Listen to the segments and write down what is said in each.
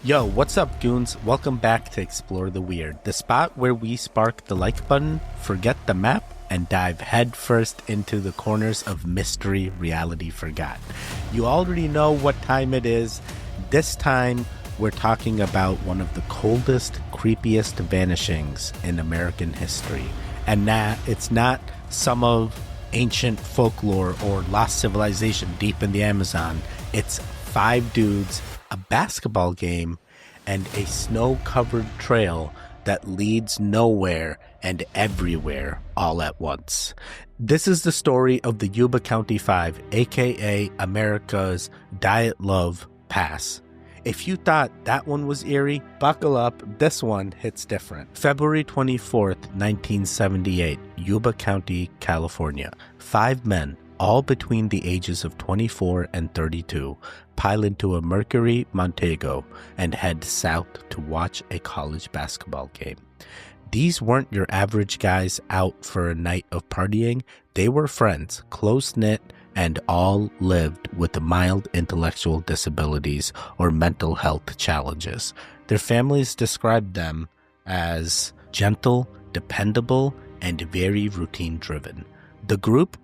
Yo, what's up, goons? Welcome back to Explore the Weird, the spot where we spark the like button, forget the map, and dive headfirst into the corners of mystery reality forgot. You already know what time it is. This time, we're talking about one of the coldest, creepiest vanishings in American history. And nah, it's not some of ancient folklore or lost civilization deep in the Amazon. It's 5 dudes, a basketball game, and a snow-covered trail that leads nowhere and everywhere all at once. This is the story of the Yuba County Five, aka America's Dyatlov Pass. If you thought that one was eerie, buckle up, this one hits different. February 24th, 1978, Yuba County, California. 5 men, all between the ages of 24 and 32, pile into a Mercury Montego and head south to watch a college basketball game. These weren't your average guys out for a night of partying. They were friends, close-knit, and all lived with mild intellectual disabilities or mental health challenges. Their families described them as gentle, dependable, and very routine-driven. The group: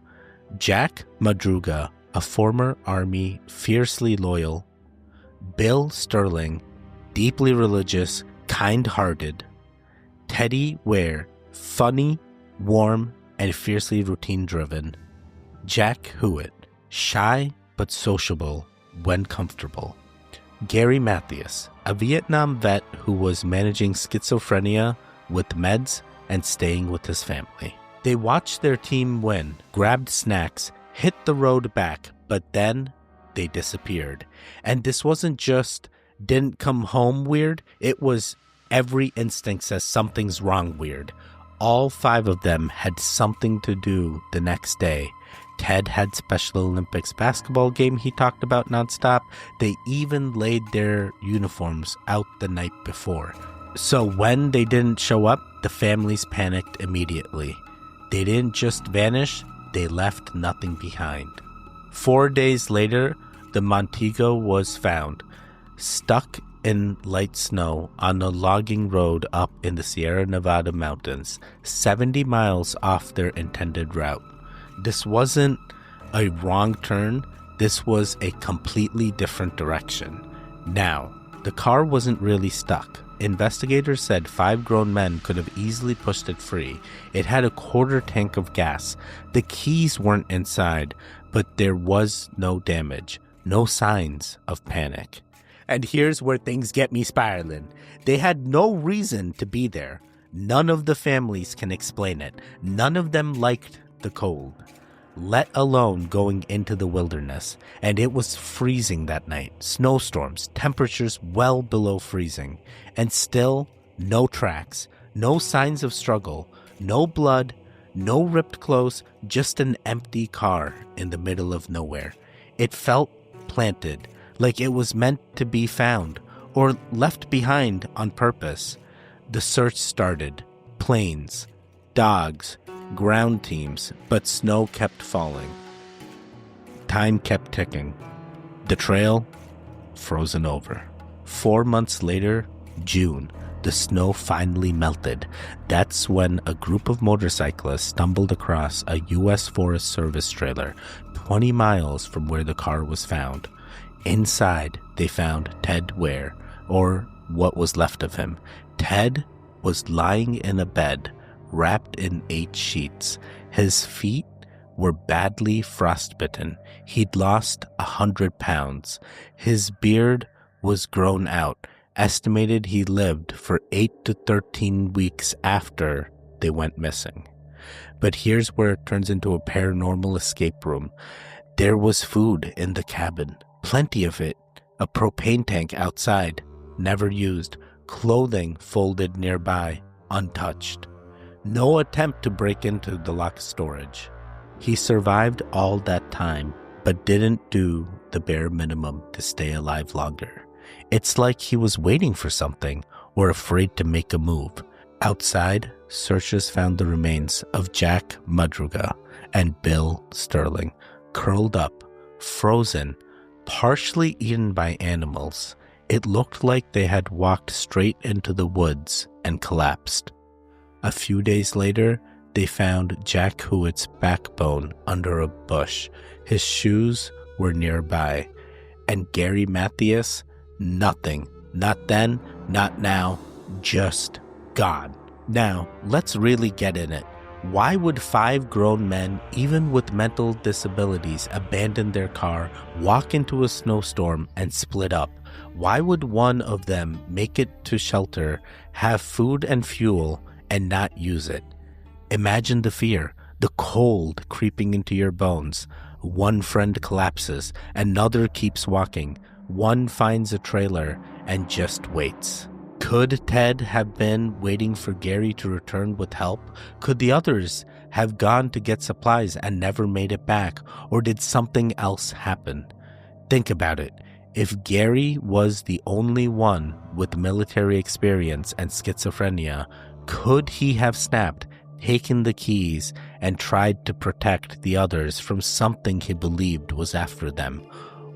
Jack Madruga, a former Army, fiercely loyal; Bill Sterling, deeply religious, kind-hearted; Teddy Ware, funny, warm, and fiercely routine-driven; Jack Hewitt, shy but sociable when comfortable; Gary Mathias, a Vietnam vet who was managing schizophrenia with meds and staying with his family. They watched their team win, grabbed snacks, hit the road back, but then they disappeared. And this wasn't just didn't come home weird, it was every instinct says something's wrong weird. All 5 of them had something to do the next day. Ted had Special Olympics basketball game he talked about nonstop. They even laid their uniforms out the night before. So when they didn't show up, the families panicked immediately. They didn't just vanish, they left nothing behind. 4 days later, the Montego was found, stuck in light snow on a logging road up in the Sierra Nevada mountains, 70 miles off their intended route. This wasn't a wrong turn, this was a completely different direction. Now, the car wasn't really stuck. Investigators said 5 grown men could have easily pushed it free. It had a quarter tank of gas. The keys weren't inside, but there was no damage, no signs of panic. And here's where things get me spiraling. They had no reason to be there. None of the families can explain it. None of them liked the cold, let alone going into the wilderness. And it was freezing that night. Snowstorms, temperatures well below freezing. And still, no tracks, no signs of struggle, no blood, no ripped clothes, just an empty car in the middle of nowhere. It felt planted, like it was meant to be found, or left behind on purpose. The search started. Planes, dogs, ground teams, but snow kept falling. Time kept ticking. The trail, frozen over. 4 months later, June, the snow finally melted. That's when a group of motorcyclists stumbled across a U.S. Forest Service trailer 20 miles from where the car was found. Inside, they found Ted Ware, or what was left of him. Ted was lying in a bed, wrapped in 8 sheets. His feet were badly frostbitten. He'd lost 100 pounds. His beard was grown out. Estimated he lived for 8 to 13 weeks after they went missing. But here's where it turns into a paranormal escape room. There was food in the cabin, plenty of it. A propane tank outside, never used. Clothing folded nearby, untouched. No attempt to break into the locked storage. He survived all that time, but didn't do the bare minimum to stay alive longer. It's like he was waiting for something or afraid to make a move. Outside, searchers found the remains of Jack Madruga and Bill Sterling, curled up, frozen, partially eaten by animals. It looked like they had walked straight into the woods and collapsed. A few days later, they found Jack Hewitt's backbone under a bush. His shoes were nearby. And Gary Mathias, nothing. Not then, not now, just gone. Now, let's really get in it. Why would 5 grown men, even with mental disabilities, abandon their car, walk into a snowstorm, and split up? Why would one of them make it to shelter, have food and fuel, and not use it? Imagine the fear, the cold creeping into your bones. One friend collapses, another keeps walking. One finds a trailer and just waits. Could Ted have been waiting for Gary to return with help? Could the others have gone to get supplies and never made it back? Or did something else happen? Think about it. If Gary was the only one with military experience and schizophrenia, could he have snapped, taken the keys, and tried to protect the others from something he believed was after them?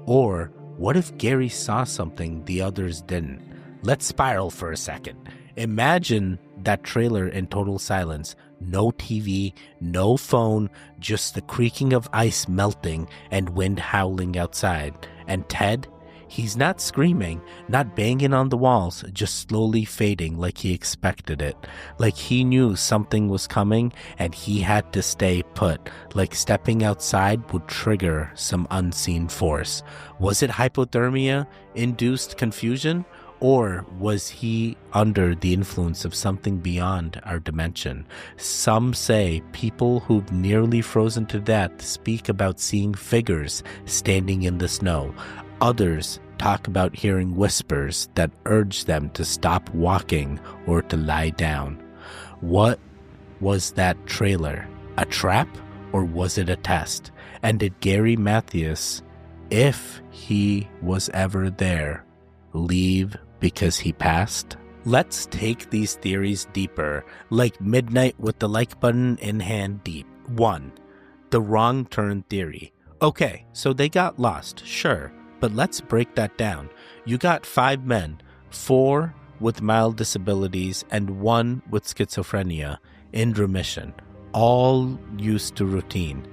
Or what if Gary saw something the others didn't? Let's spiral for a second. Imagine that trailer in total silence. No TV, no phone, just the creaking of ice melting and wind howling outside. And Ted? He's not screaming, not banging on the walls, just slowly fading like he expected it. Like he knew something was coming and he had to stay put. Like stepping outside would trigger some unseen force. Was it hypothermia-induced confusion? Or was he under the influence of something beyond our dimension? Some say people who've nearly frozen to death speak about seeing figures standing in the snow. Others talk about hearing whispers that urge them to stop walking or to lie down. What was that trailer? A trap? Or was it a test? And did Gary Mathias, if he was ever there, leave because he passed? Let's take these theories deeper, like midnight with the like button in hand deep. 1. The wrong turn theory. Okay, so they got lost, sure, but let's break that down. You got 5 men, 4 with mild disabilities and 1 with schizophrenia, in remission, all used to routine.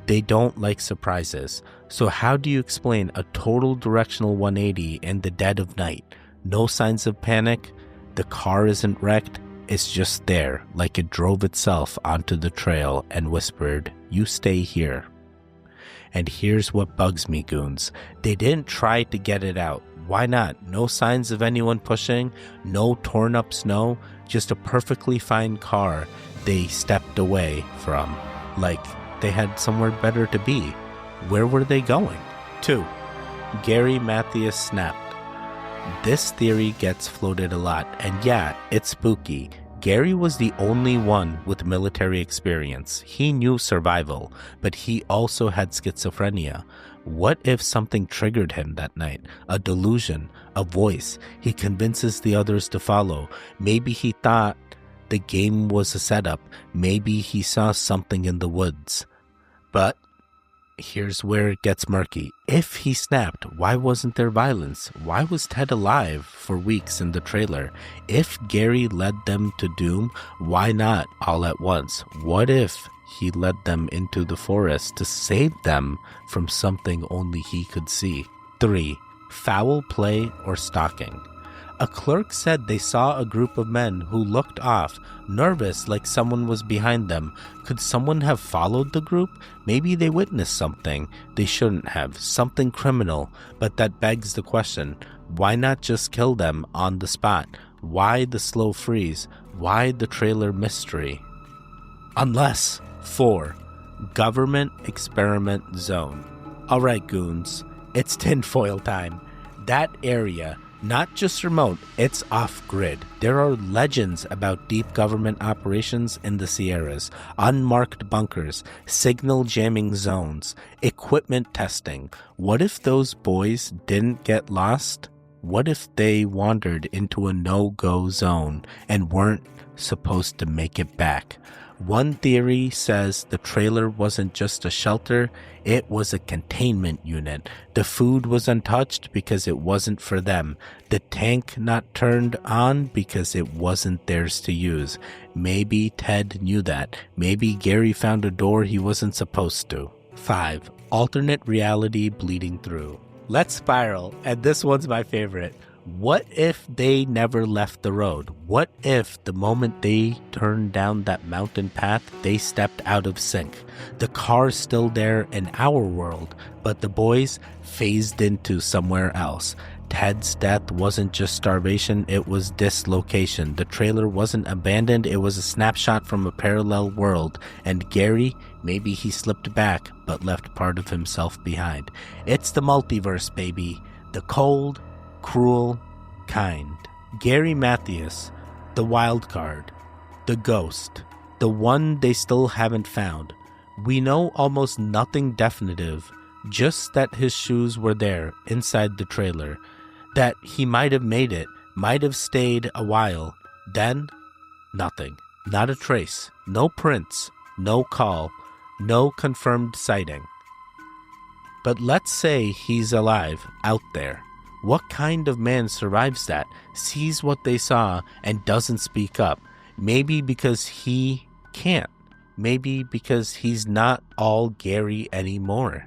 They don't like surprises. So how do you explain a total directional 180 in the dead of night? No signs of panic. The car isn't wrecked. It's just there, like it drove itself onto the trail and whispered, "You stay here." And here's what bugs me, goons. They didn't try to get it out. Why not? No signs of anyone pushing, no torn up snow, just a perfectly fine car they stepped away from. Like they had somewhere better to be. Where were they going? 2. Gary Mathias snapped. This theory gets floated a lot, and yeah, it's spooky. Gary was the only one with military experience. He knew survival, but he also had schizophrenia. What if something triggered him that night? A delusion, a voice. He convinces the others to follow. Maybe he thought the game was a setup. Maybe he saw something in the woods. But here's where it gets murky. If he snapped, why wasn't there violence? Why was Ted alive for weeks in the trailer? If Gary led them to doom, why not all at once? What if he led them into the forest to save them from something only he could see? 3. Foul play or stalking. A clerk said they saw a group of men who looked off, nervous like someone was behind them. Could someone have followed the group? Maybe they witnessed something they shouldn't have, something criminal. But that begs the question, why not just kill them on the spot? Why the slow freeze? Why the trailer mystery? Unless 4. Government experiment zone. Alright, goons, it's tinfoil time. That area, not just remote, it's off-grid. There are legends about deep government operations in the Sierras, unmarked bunkers, signal jamming zones, equipment testing. What if those boys didn't get lost? What if they wandered into a no-go zone and weren't supposed to make it back? One theory says the trailer wasn't just a shelter, it was a containment unit. The food was untouched because it wasn't for them. The tank not turned on because it wasn't theirs to use. Maybe Ted knew that. Maybe Gary found a door he wasn't supposed to. 5. Alternate reality bleeding through. Let's spiral, and this one's my favorite. What if they never left the road? What if the moment they turned down that mountain path, they stepped out of sync? The car's still there in our world, but the boys phased into somewhere else. Ted's death wasn't just starvation, it was dislocation. The trailer wasn't abandoned, it was a snapshot from a parallel world. And Gary, maybe he slipped back, but left part of himself behind. It's the multiverse, baby. The cold, cruel, kind. Gary Mathias, the wild card, the ghost, the one they still haven't found. We know almost nothing definitive, just that his shoes were there inside the trailer, that he might have made it, might have stayed a while. Then, nothing. Not a trace. No prints. No call. No confirmed sighting. But let's say he's alive, out there. What kind of man survives that, sees what they saw, and doesn't speak up? Maybe because he can't. Maybe because he's not all Gary anymore.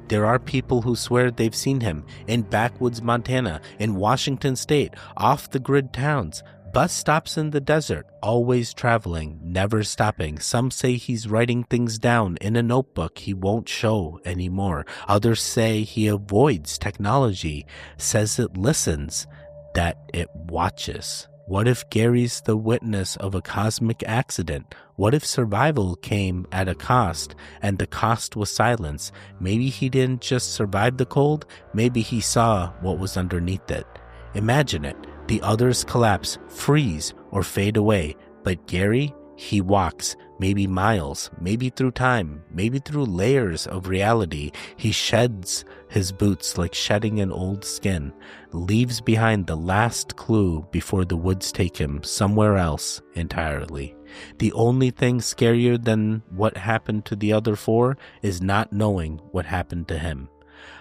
There are people who swear they've seen him in backwoods Montana, in Washington State, off-the-grid towns, bus stops in the desert, always traveling, never stopping. Some say he's writing things down in a notebook he won't show anymore. Others say he avoids technology, says it listens, that it watches. What if Gary's the witness of a cosmic accident? What if survival came at a cost, and the cost was silence? Maybe he didn't just survive the cold, maybe he saw what was underneath it. Imagine it. The others collapse, freeze, or fade away. But Gary, he walks, maybe miles, maybe through time, maybe through layers of reality. He sheds his boots like shedding an old skin, leaves behind the last clue before the woods take him somewhere else entirely. The only thing scarier than what happened to the other 4 is not knowing what happened to him.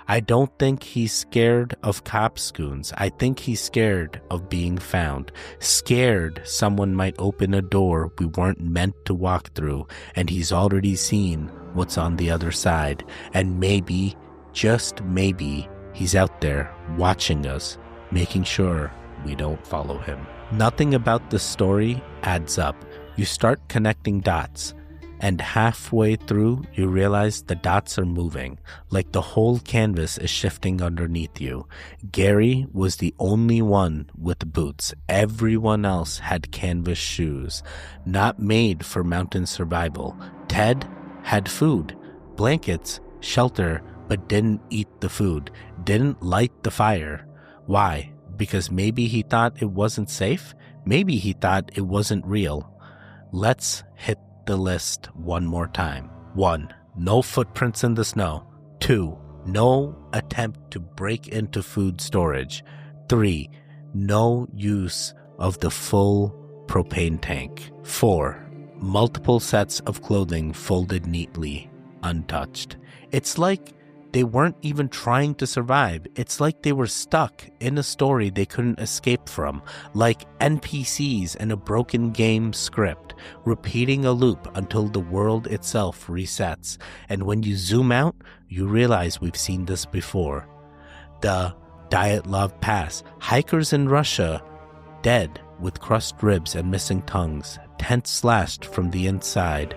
I don't think he's scared of cops, goons. I think he's scared of being found. Scared someone might open a door we weren't meant to walk through, and he's already seen what's on the other side. And maybe, just maybe, he's out there watching us, making sure we don't follow him. Nothing about the story adds up. You start connecting dots. And halfway through, you realize the dots are moving, like the whole canvas is shifting underneath you. Gary was the only one with boots. Everyone else had canvas shoes, not made for mountain survival. Ted had food, blankets, shelter, but didn't eat the food, didn't light the fire. Why? Because maybe he thought it wasn't safe? Maybe he thought it wasn't real. Let's hit the list one more time. 1. No footprints in the snow. 2. No attempt to break into food storage. 3. No use of the full propane tank. 4. Multiple sets of clothing folded neatly, untouched. It's like they weren't even trying to survive. It's like they were stuck in a story they couldn't escape from, like NPCs in a broken game script, repeating a loop until the world itself resets. And when you zoom out, you realize we've seen this before. The Dyatlov Pass, hikers in Russia, dead with crushed ribs and missing tongues, tents slashed from the inside.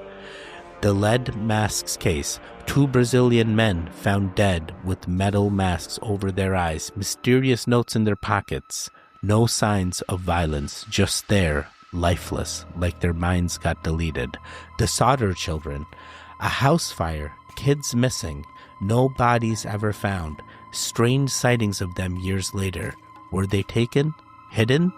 The lead masks case, 2 Brazilian men found dead with metal masks over their eyes, mysterious notes in their pockets. No signs of violence, just there, lifeless, like their minds got deleted. The Solder children, a house fire, kids missing, no bodies ever found, strange sightings of them years later. Were they taken? Hidden?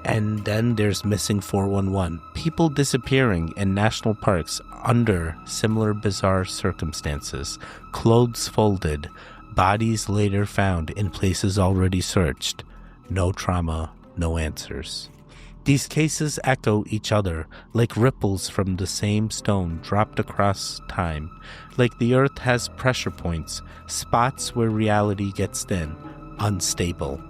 And then there's Missing 411, people disappearing in national parks under similar bizarre circumstances, clothes folded, Bodies later found in places already searched. No trauma, no answers. These cases echo each other like ripples from the same stone dropped across time, like the earth has pressure points, spots where reality gets thin, unstable.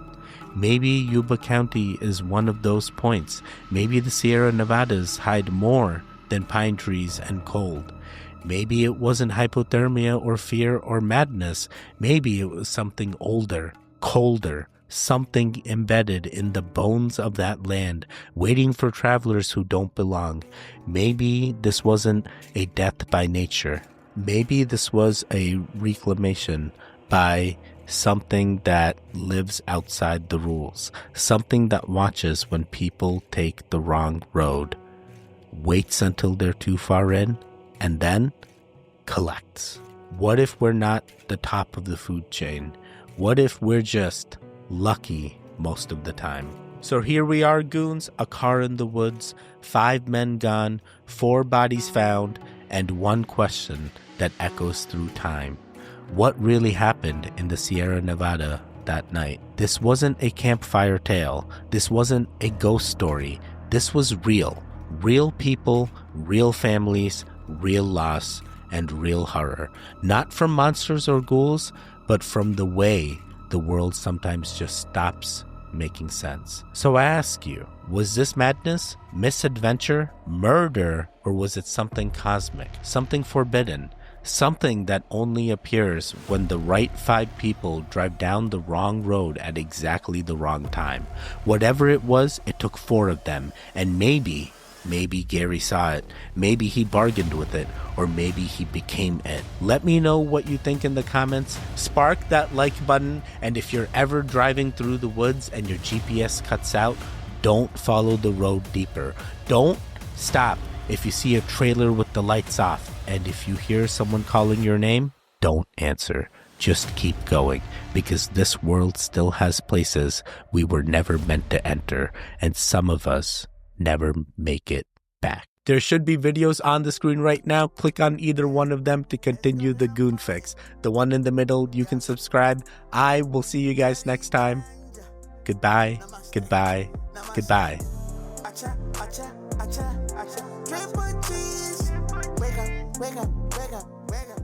Maybe Yuba County is one of those points. Maybe the Sierra Nevadas hide more than pine trees and cold. Maybe it wasn't hypothermia or fear or madness. Maybe it was something older, colder, something embedded in the bones of that land, waiting for travelers who don't belong. Maybe this wasn't a death by nature. Maybe this was a reclamation by something that lives outside the rules, something that watches when people take the wrong road, waits until they're too far in, and then collects. What if we're not the top of the food chain? What if we're just lucky most of the time? So here we are, goons, a car in the woods, 5 men gone, 4 bodies found, and one question that echoes through time. What really happened in the Sierra Nevada that night? This wasn't a campfire tale. This wasn't a ghost story. This was real. Real people, real families, real loss, and real horror. Not from monsters or ghouls, but from the way the world sometimes just stops making sense. So I ask you, was this madness, misadventure, murder, or was it something cosmic, something forbidden, something that only appears when the right 5 people drive down the wrong road at exactly the wrong time? Whatever it was, it took 4 of them, and maybe Gary saw it, maybe he bargained with it, or maybe he became it. Let me know what you think in the comments. Spark that like button, and if you're ever driving through the woods and your GPS cuts out, don't follow the road deeper. Don't stop if you see a trailer with the lights off, and if you hear someone calling your name, don't answer. Just keep going, because this world still has places we were never meant to enter, and some of us never make it back. There should be videos on the screen right now. Click on either one of them to continue the Goon Fix. The one in the middle, you can subscribe. I will see you guys next time. Goodbye, goodbye, goodbye. Wake up, wake up, wake up.